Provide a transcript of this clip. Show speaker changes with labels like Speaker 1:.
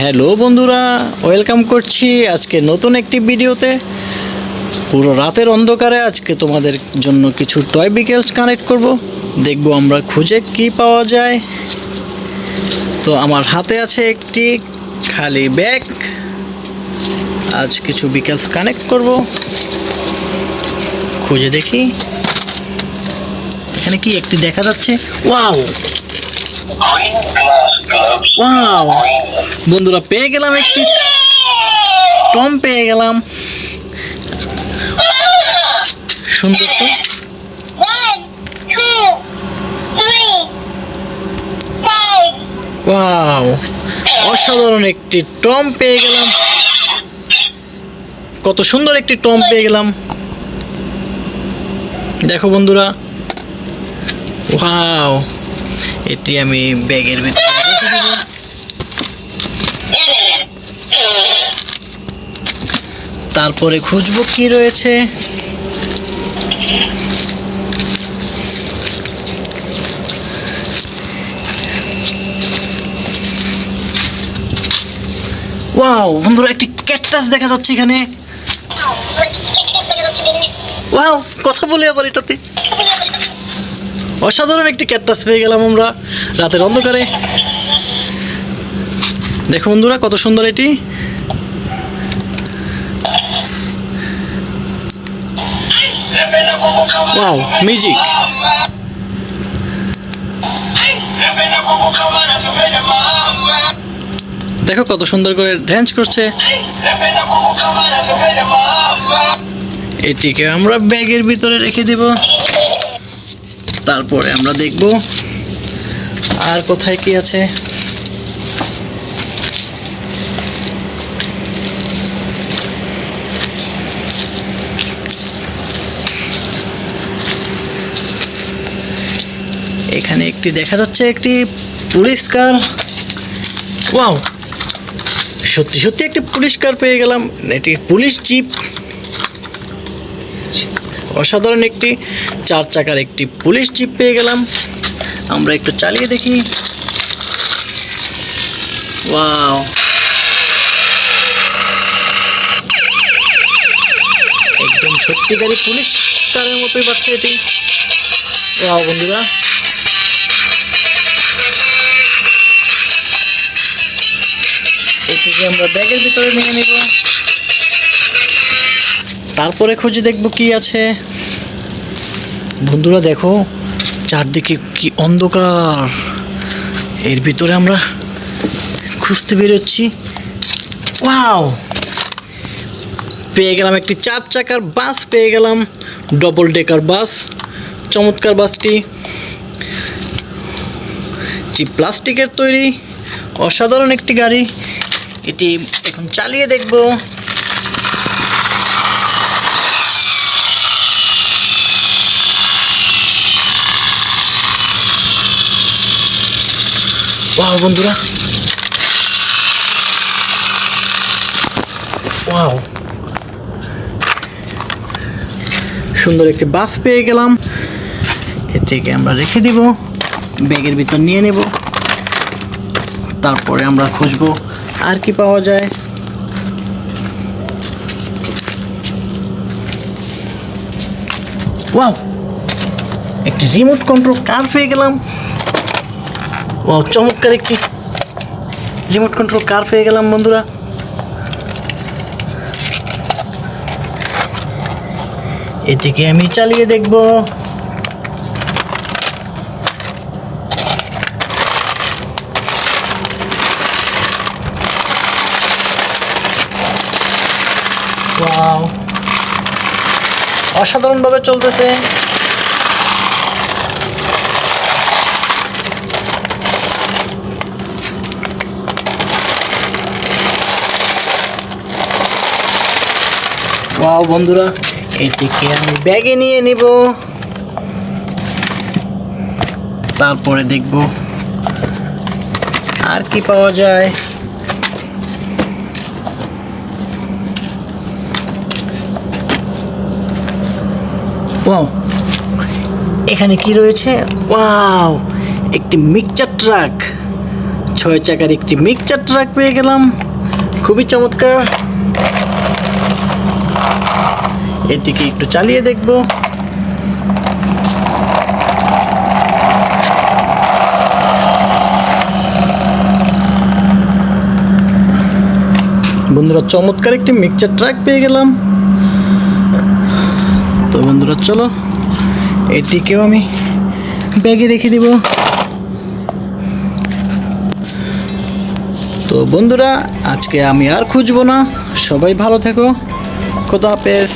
Speaker 1: Hello বন্ধুরা, welcome করছি আজকে নতুন একটি ভিডিওতে। পুরো রাতের অন্ধকারে আজকে তোমাদের জন্য কিছু টয় বিকেলস কানেক্ট করব, দেখব আমরা খুঁজে কি পাওয়া যায়। তো আমার হাতে আছে একটি খালি ব্যাগ, আজ কিছু বিকেলস কানেক্ট করব। খুঁজে দেখি এখানে কি একটি দেখা যাচ্ছে। ওয়াও ওয়াও বন্ধুরা, পেয়ে গেলাম একটি টম, পেয়ে গেলাম। সুন্দর তো। ওয়াও, অসাধারণ একটি টম পেয়ে গেলাম। কত সুন্দর একটি টম পেয়ে গেলাম, দেখো বন্ধুরা। ওয়াও, এটি আমি ব্যাগের ভিতরে রেখে দেব। তারপরে খুঁজবো কি রয়েছে। ওয়াও বন্ধুরা, একটি ক্যাকটাস দেখা যাচ্ছে এখানে। ওয়াও, কথা বলে আবার এটাতে। অসাধারণ একটি ক্যাকটাস পেয়ে গেলাম আমরা রাতের অন্ধকারে। দেখো বন্ধুরা, কত সুন্দর এটি। Wow, music. দেখো কত সুন্দর করে ড্যান্স করছে। এটিকে আমরা ব্যাগের ভিতরে রেখে দেব। তারপরে আমরা দেখব আর কোথায় কি আছে। এখানে একটি দেখা যাচ্ছে একটি পুলিশ কার। ওয়াও, সত্যি সত্যি একটি পুলিশ কার পেয়ে গেলাম। এটি পুলিশ জিপ। অসাধারণ একটি 4 চাকার একটি পুলিশ জিপ পেয়ে গেলাম। আমরা একটু চালিয়ে দেখি। ওয়াও, একদম সত্যিকারী পুলিশ কারের মতোই পাচ্ছে এটি। ওয়াও বন্ধুরা, এটিকে আমরা ব্যাগের ভিতরে নিয়ে নিব। তারপরে খুঁজে দেখব কি আছে। বন্ধুরা দেখো, চারদিকে কি অন্ধকার, এর ভিতরে আমরা খুঁজতে বেরোচ্ছি। ওয়াও, পেয়ে গেলাম একটি 4 চাকার বাস, পেয়ে গেলাম ডবল ডেকার বাস। চমৎকার বাসটি, প্লাস্টিকের তৈরি। অসাধারণ একটি গাড়ি। এটি এখন চালিয়ে দেখব। ওয়াও বন্ধুরা, ওয়াও, সুন্দর একটি বাস পেয়ে গেলাম। এটিকে আমরা রেখে দিব, ব্যাগের ভিতর নিয়ে নেব। তারপরে আমরা খুঁজবো আর কি পাওয়া যায়। ওয়াও, একটি রিমোট কন্ট্রোল কার পেয়ে গেলাম। ওয়াও, চমৎকার একটি রিমোট কন্ট্রোল কার পেয়ে গেলাম বন্ধুরা। এটিকে আমি চালিয়ে দেখব। ওয়াও, অসাধারণভাবে চলতেছে। ওয়াও বন্ধুরা, এটিকে আমি ব্যাগে নিয়ে নিব। তারপরে দেখব আর কি পাওয়া যায়। ওয়াও, এখানে কি রয়েছে। ওয়াও, একটি মিক্সচার ট্রাক। 6 চাকার একটি মিক্সচার ট্রাক পেয়ে গেলাম, খুবই চমৎকার। এটিকে একটু চালিয়ে দেখব। বন্ধুরা চমৎকার একটি মিক্সচার ট্রাক পেয়ে গেলাম। তো বন্ধুরা চলো এটিকেও আমি ব্যাগে রেখে দিব। তো বন্ধুরা আজকে আমি আর খুঁজবো না, সবাই ভালো থেকো, খোদা হাফেজ।